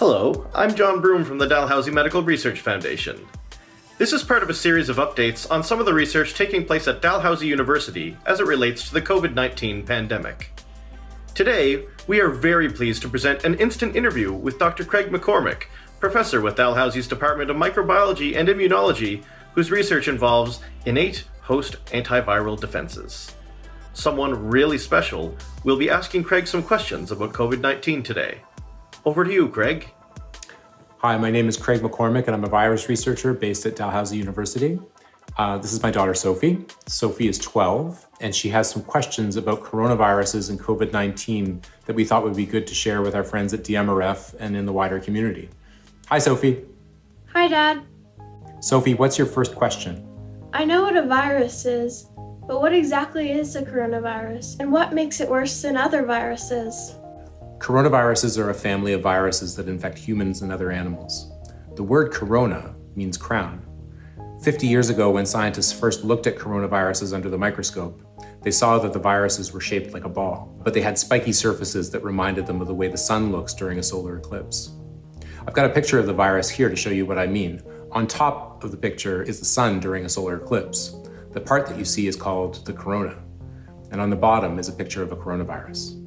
Hello, I'm John Broom from the Dalhousie Medical Research Foundation. This is part of a series of updates on some of the research taking place at Dalhousie University as it relates to the COVID-19 pandemic. Today, we are very pleased to present an instant interview with Dr. Craig McCormick, professor with Dalhousie's Department of Microbiology and Immunology, whose research involves innate host antiviral defenses. Someone really special will be asking Craig some questions about COVID-19 today. Over to you, Craig. Hi, my name is Craig McCormick, and I'm a virus researcher based at Dalhousie University. This is my daughter, Sophie. Sophie is 12, and she has some questions about coronaviruses and COVID-19 that we thought would be good to share with our friends at DMRF and in the wider community. Hi, Sophie. Hi, Dad. Sophie, what's your first question? I know what a virus is, but what exactly is a coronavirus, and what makes it worse than other viruses? Coronaviruses are a family of viruses that infect humans and other animals. The word corona means crown. 50 years ago, when scientists first looked at coronaviruses under the microscope, they saw that the viruses were shaped like a ball, but they had spiky surfaces that reminded them of the way the sun looks during a solar eclipse. I've got a picture of the virus here to show you what I mean. On top of the picture is the sun during a solar eclipse. The part that you see is called the corona, and on the bottom is a picture of a coronavirus.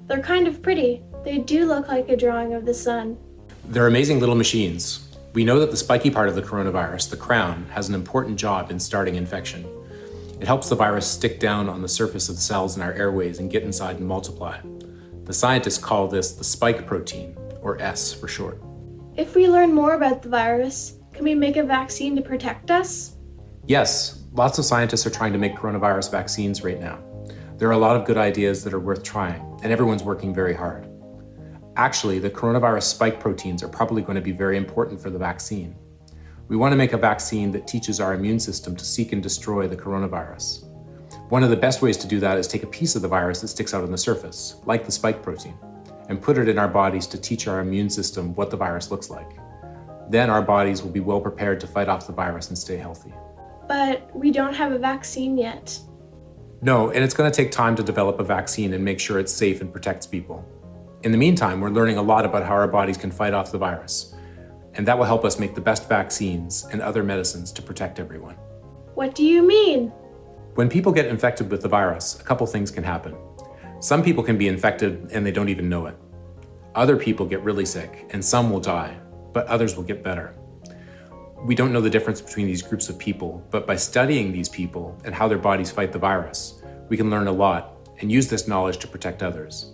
They're kind of pretty. They do look like a drawing of the sun. They're amazing little machines. We know that the spiky part of the coronavirus, the crown, has an important job in starting infection. It helps the virus stick down on the surface of the cells in our airways and get inside and multiply. The scientists call this the spike protein, or S for short. If we learn more about the virus, can we make a vaccine to protect us? Yes, lots of scientists are trying to make coronavirus vaccines right now. There are a lot of good ideas that are worth trying, and everyone's working very hard. Actually, the coronavirus spike proteins are probably going to be very important for the vaccine. We want to make a vaccine that teaches our immune system to seek and destroy the coronavirus. One of the best ways to do that is take a piece of the virus that sticks out on the surface, like the spike protein, and put it in our bodies to teach our immune system what the virus looks like. Then our bodies will be well prepared to fight off the virus and stay healthy. But we don't have a vaccine yet. No, and it's going to take time to develop a vaccine and make sure it's safe and protects people. In the meantime, we're learning a lot about how our bodies can fight off the virus, and that will help us make the best vaccines and other medicines to protect everyone. What do you mean? When people get infected with the virus, a couple things can happen. Some people can be infected and they don't even know it. Other people get really sick, and some will die, but others will get better. We don't know the difference between these groups of people, but by studying these people and how their bodies fight the virus, we can learn a lot and use this knowledge to protect others.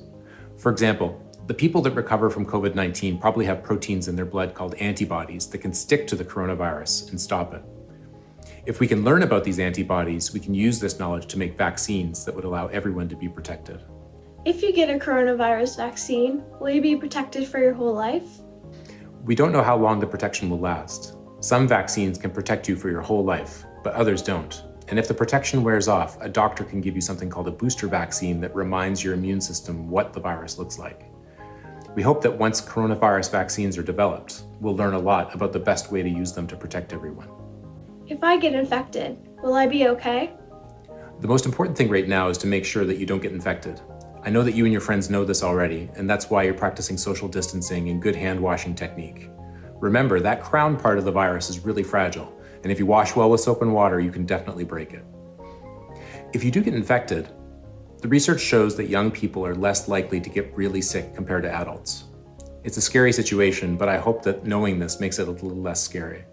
For example, the people that recover from COVID-19 probably have proteins in their blood called antibodies that can stick to the coronavirus and stop it. If we can learn about these antibodies, we can use this knowledge to make vaccines that would allow everyone to be protected. If you get a coronavirus vaccine, will you be protected for your whole life? We don't know how long the protection will last. Some vaccines can protect you for your whole life, but others don't. And if the protection wears off, a doctor can give you something called a booster vaccine that reminds your immune system what the virus looks like. We hope that once coronavirus vaccines are developed, we'll learn a lot about the best way to use them to protect everyone. If I get infected, will I be okay? The most important thing right now is to make sure that you don't get infected. I know that you and your friends know this already, and that's why you're practicing social distancing and good hand washing technique. Remember, that crown part of the virus is really fragile, and if you wash well with soap and water, you can definitely break it. If you do get infected, the research shows that young people are less likely to get really sick compared to adults. It's a scary situation, but I hope that knowing this makes it a little less scary.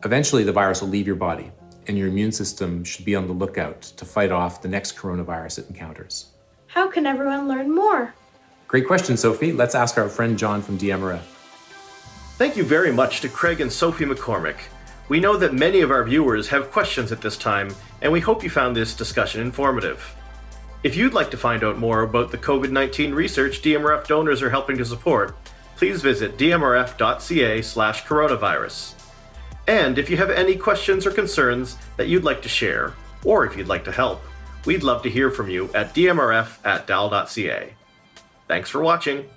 Eventually, the virus will leave your body, and your immune system should be on the lookout to fight off the next coronavirus it encounters. How can everyone learn more? Great question, Sophie. Let's ask our friend John from DMRF. Thank you very much to Craig and Sophie McCormick. We know that many of our viewers have questions at this time, and we hope you found this discussion informative. If you'd like to find out more about the COVID-19 research DMRF donors are helping to support, please visit dmrf.ca/coronavirus. And if you have any questions or concerns that you'd like to share, or if you'd like to help, we'd love to hear from you at dmrf@dal.ca. Thanks for watching.